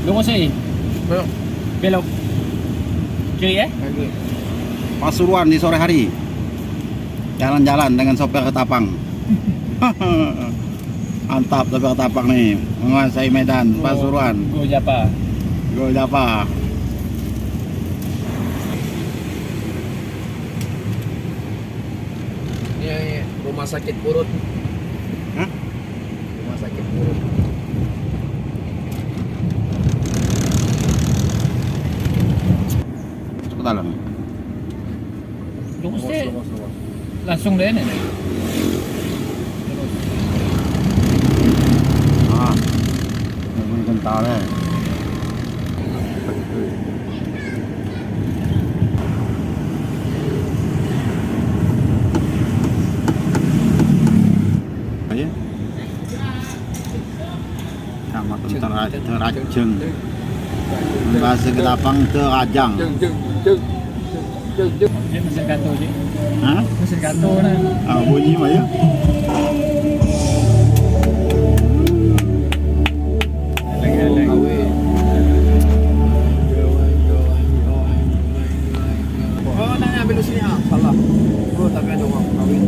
Lurus sini. Belok. Belok. Kiri Lagi. Pasuruan di sore hari. Jalan-jalan dengan sopir ketapang. Mantap sopir ketapang nih, menguasai Medan Pasuruan. Go Japa. Go Japa. Ini rumah sakit urut. Hah? Rumah sakit urut. Masuk ke dalam. Lurus Luas, deh. luas, luas. Langsung deh ini. Ah, ini kental ya. Ayo. Sama terajeng. Bahasa Ketapang terajang. Jeng jeng jeng jeng jeng. Ini mesin kantor je. Hah? Mesin kantor nah. Ah, bunyi mah ya. Lagi. Oh, nak ambil di sini ah. Salah. Oh, tapi ada orang kawin.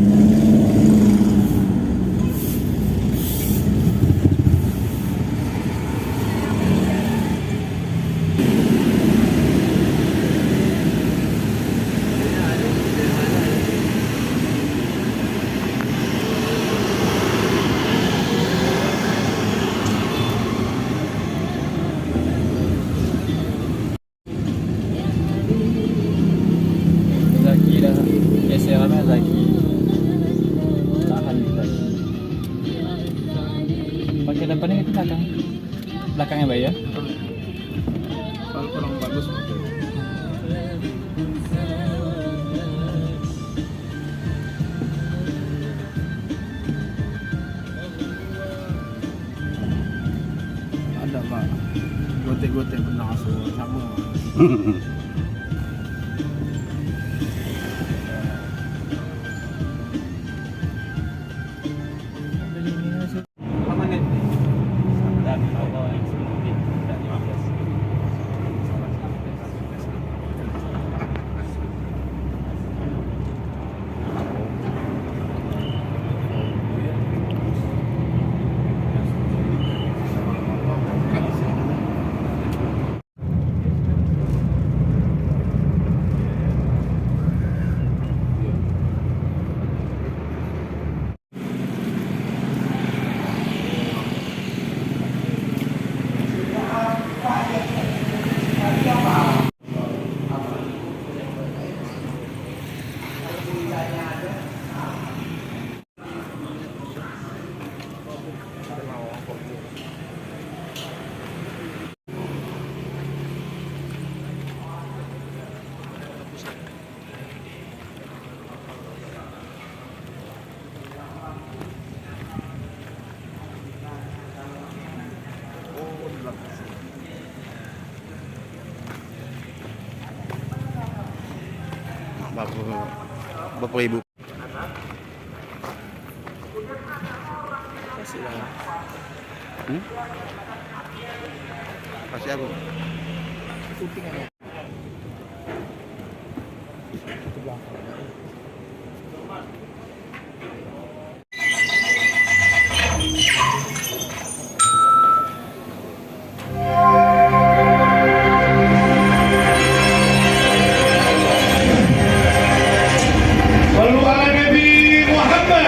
Zaki dah. Geser ramai Zaki. Tahan Zaki. Pakai depan ni ke belakang? Belakangnya bayar. Kalau kurang bagus. Ada pak. Gotek-gotek benar semua sama. Apa ni? Dan Allah yang sedikit dan 15. Bapak Ibu. Kasih lah. Kasih aku. Syuting ada. Itu belakang. صلوا على النبي محمد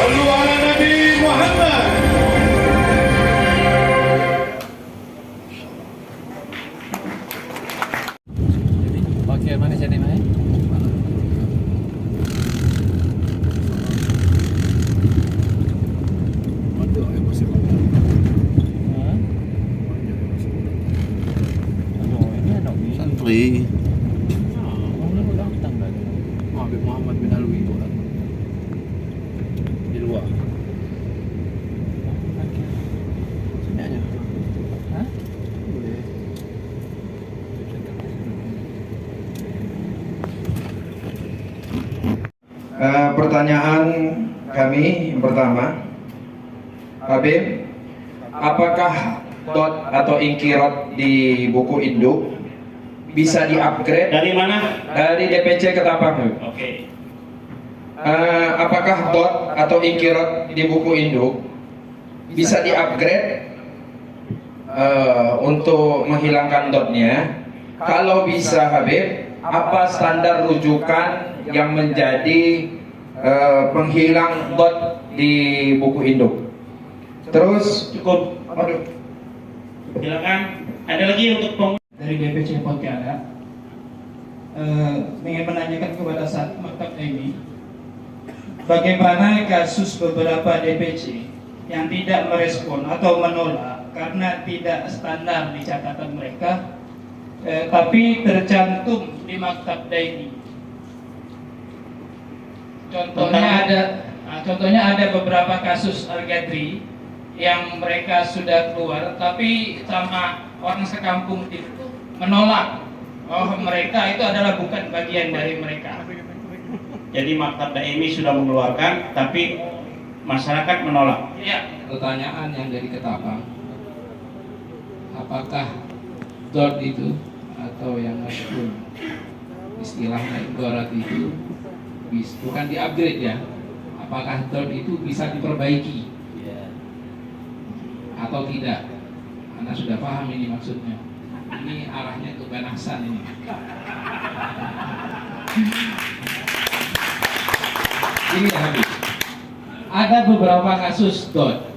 صلوا على النبي محمد Pakai mana saya ni? Ada yang masih banyak. Ha? Banyak yang masih banyak. Oh, ini ada ni. Santri. Oh, ni pun datang dah. Habib Muhammad bin Alwi itu kan. Di luar. Sini aja. Ha? Boleh. Pertanyaan kami yang pertama, Habib, apakah dot atau ingkirot di buku induk bisa di-upgrade Dari mana? dari DPC Ketapang, Habib? Oke. Apakah dot atau ingkirot di buku induk bisa di-upgrade untuk menghilangkan dotnya? Kalau bisa, Habib, apa standar rujukan yang menjadi penghilang dot di buku induk? Terus, Cukup. aduh, Silakan. Ada lagi untuk dari DPC Pontianak ingin menanyakan kepada Maktab ini, bagaimana kasus beberapa DPC yang tidak merespon atau menolak karena tidak standar di catatan mereka, tapi tercantum di Maktab Daimi. Contohnya ada beberapa kasus Al-Ghadri yang mereka sudah keluar, tapi sama orang sekampung itu menolak. Oh, mereka itu adalah bukan bagian dari mereka. Jadi Maktab Daimi sudah mengeluarkan, tapi masyarakat menolak. Ya. Pertanyaan yang dari Ketapang, apakah dot itu atau yang masyhur istilahnya ibarat itu bukan di-upgrade ya? Apakah dot itu bisa diperbaiki atau tidak? Anda sudah paham ini maksudnya. Ini arahnya ke Banasan ini. Ini habis. Ada beberapa kasus dot.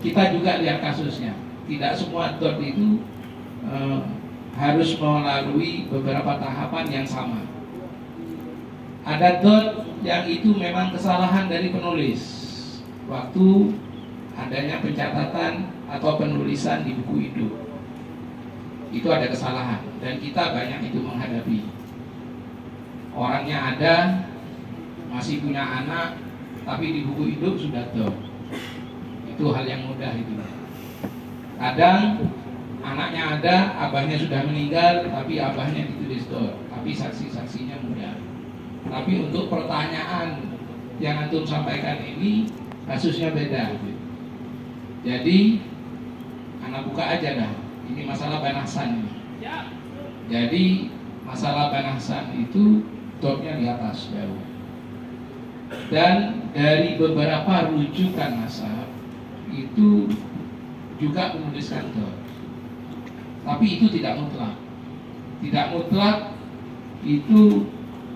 Kita juga lihat kasusnya. Tidak semua dot itu harus melalui beberapa tahapan yang sama. Ada dot yang itu memang kesalahan dari penulis waktu adanya pencatatan atau penulisan di buku itu ada kesalahan dan kita banyak itu menghadapi. Orangnya ada, masih punya anak, tapi di buku hidup sudah dot. Itu hal yang mudah itu. Kadang anaknya ada, abahnya sudah meninggal, tapi abahnya ditulis dot, tapi saksi-saksinya mudah. Tapi untuk pertanyaan yang antum sampaikan ini kasusnya beda. Jadi anak buka aja dah. Ini masalah Banasan ini. Jadi masalah Banasan itu dotnya di atas baru. Dan dari beberapa rujukan nasab itu juga menuliskan dot. Tapi itu tidak mutlak. Tidak mutlak itu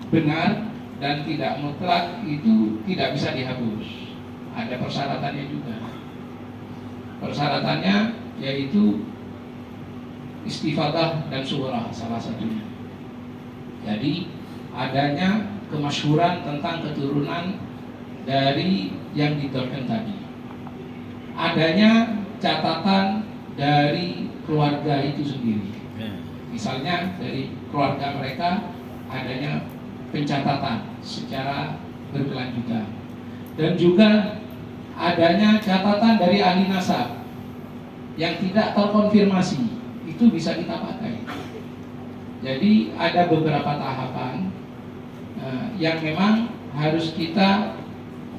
benar dan tidak mutlak itu tidak bisa dihapus. Ada persyaratannya juga. Persyaratannya yaitu istifadah dan surah salah satunya. Jadi adanya kemasyhuran tentang keturunan dari yang didotkan tadi. Adanya catatan dari keluarga itu sendiri. Misalnya dari keluarga mereka adanya pencatatan secara berkelanjutan. Dan juga adanya catatan dari ahli nasab yang tidak terkonfirmasi, itu bisa kita pakai. Jadi ada beberapa tahapan yang memang harus kita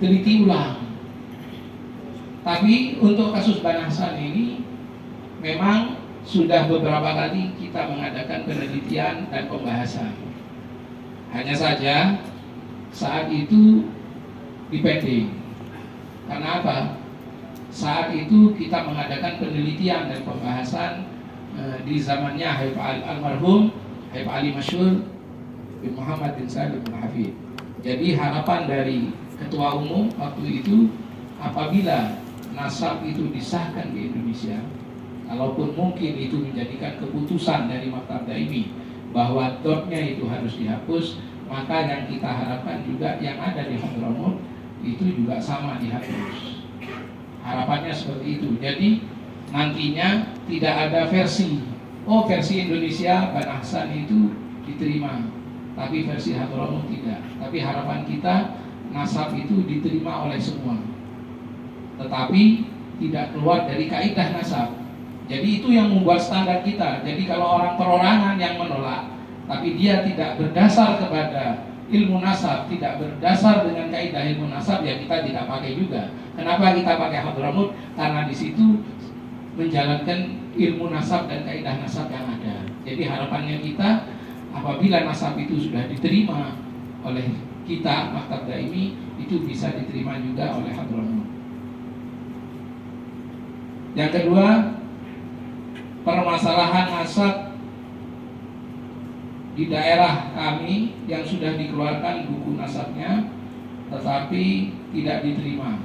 teliti ulang. Tapi untuk kasus Banasan ini memang sudah beberapa kali kita mengadakan penelitian dan pembahasan. Hanya saja saat itu dipending. Karena apa? Saat itu kita mengadakan penelitian dan pembahasan di zamannya Habib almarhum Habib Ali Masyhur bin Muhammad bin Salim bin Hafid. Jadi harapan dari ketua umum waktu itu, apabila nasab itu disahkan di Indonesia, kalaupun mungkin itu menjadikan keputusan dari Maktab Daimi bahwa dotnya itu harus dihapus, maka yang kita harapkan juga yang ada di Hadramut itu juga sama dihapus. Harapannya seperti itu. Jadi nantinya tidak ada versi versi Indonesia Banasan itu diterima, tapi versi Hadramut tidak. Tapi harapan kita nasab itu diterima oleh semua, tetapi tidak keluar dari kaidah nasab. Jadi itu yang membuat standar kita. Jadi kalau orang perorangan yang menolak, tapi dia tidak berdasar kepada ilmu nasab tidak berdasar dengan kaidah ilmu nasab, ya kita tidak pakai juga. Kenapa kita pakai Hadramut? Karena di situ menjalankan ilmu nasab dan kaidah nasab yang ada. Jadi harapannya kita apabila nasab itu sudah diterima oleh kita Maktab Daimi, itu bisa diterima juga oleh Hadramut. Yang kedua, permasalahan nasab di daerah kami yang sudah dikeluarkan buku nasabnya tetapi tidak diterima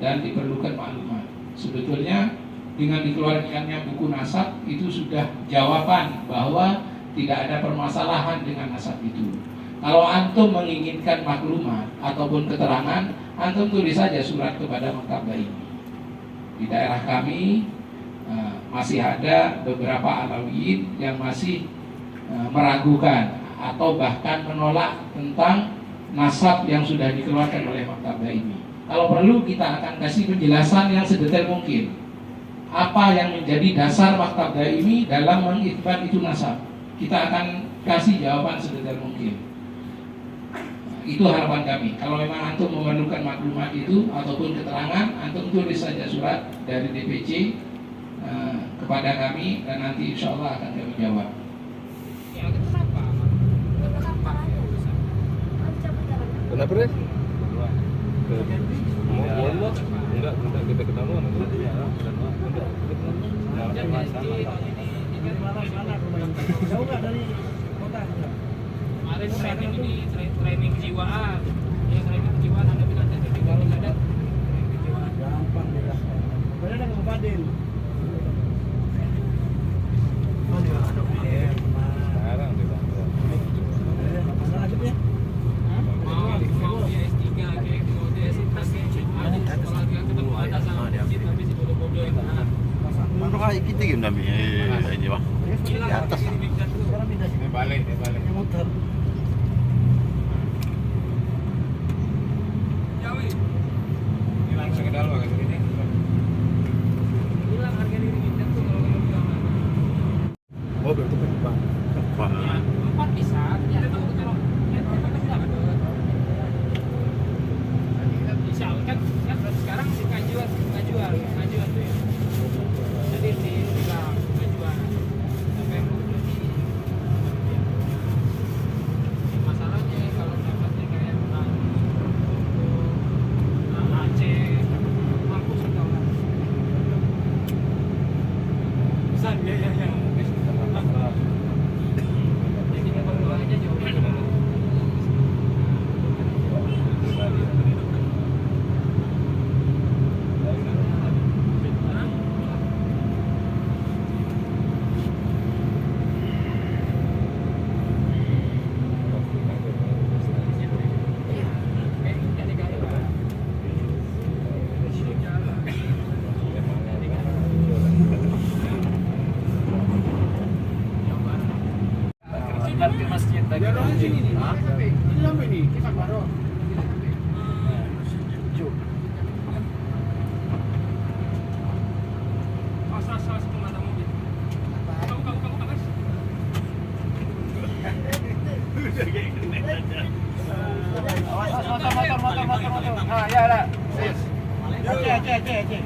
dan diperlukan maklumat. Sebetulnya dengan dikeluarkannya buku nasab itu sudah jawaban bahwa tidak ada permasalahan dengan nasab itu. Kalau antum menginginkan maklumat ataupun keterangan, antum tulis saja surat kepada Maktab Daimi. Di daerah kami masih ada beberapa alawiyin yang masih meragukan atau bahkan menolak tentang nasab yang sudah dikeluarkan oleh Maktab Daimi. Kalau perlu kita akan kasih penjelasan yang sedetail mungkin. Apa yang menjadi dasar Maktab Daimi dalam mengithbat itu nasab. Kita akan kasih jawaban sedetail mungkin. Itu harapan kami. Kalau memang antum memerlukan maklumat itu ataupun keterangan, antum tulis saja surat dari DPC kepada kami dan nanti insya Allah akan kami jawab. Kenapa deh? Enggak kita ketahuan. Jauh nggak dari kota? Kemarin training ini training kejiwaan. Ya training kejiwaan ada bilang tadi ada. Gampang ya. Mana ada Pak Fadil? Sekarang di Bangka. Mana lanjutnya? Mau dia S3 kayak mau dia S3 kalau dia ketemu ada sama kita habis itu bodoh itu. Menurut saya kita gini nami ini bang. Di atas. Sekarang pindah sini. Balik. Muter. Ini langsung ke dalam agak sini. Hilang harga diri kita tuh kalau kamu bilang. Oh berarti penumpang. Ya, 4 bisa. Ya itu kalau bisa kan sekarang sih ngajuan tuh ya. Jadi dibilang ngajuan. Sampai masalahnya kalau dapatnya kayak Aceh, mampus kita orang. Pesan ya. Jadi kita berdua aja jauh. Ini sampai nih, kita baru. Salah satu mata mobil. Kamu Mas. Motor. Ah, ya lah. Aceh.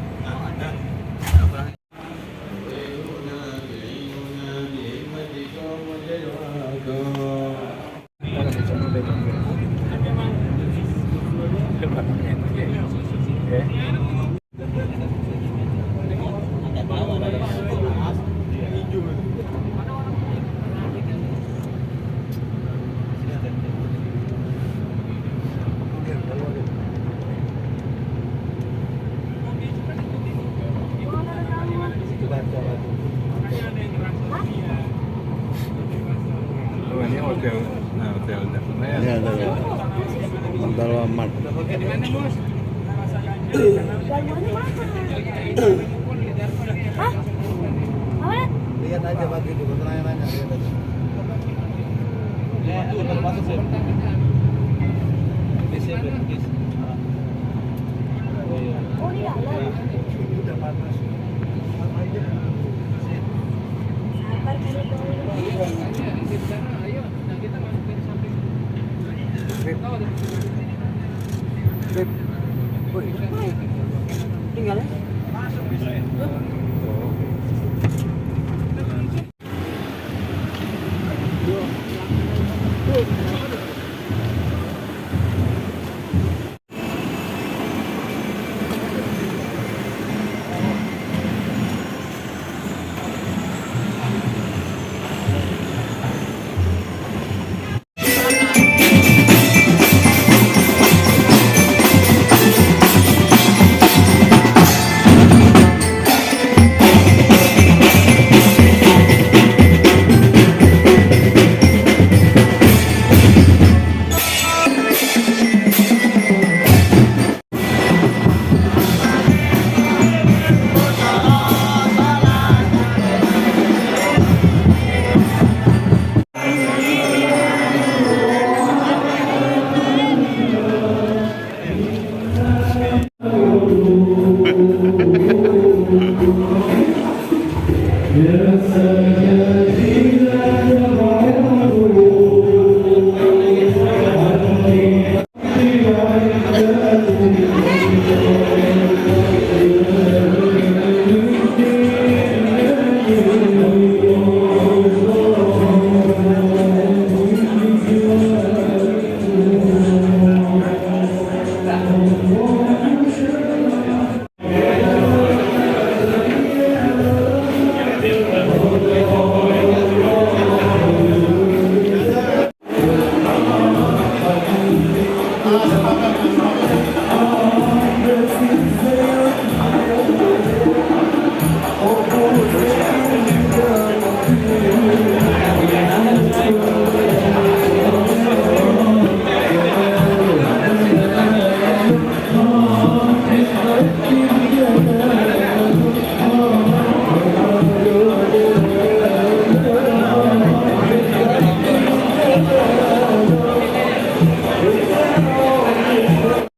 Oh, ini hotel. Nah, hotel. Ya, Mandala Mart. Di mana, Bos? Lihat aja pagi itu, nanya-nanya lihat aja. Udah panas. Ayo, kita masukin samping. tinggal ya.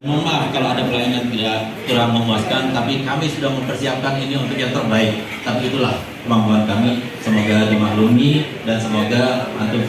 Mohon maaf kalau ada pelayanan tidak kurang memuaskan, tapi kami sudah mempersiapkan ini untuk yang terbaik. Tapi itulah kemampuan kami, semoga dimaklumi dan semoga antum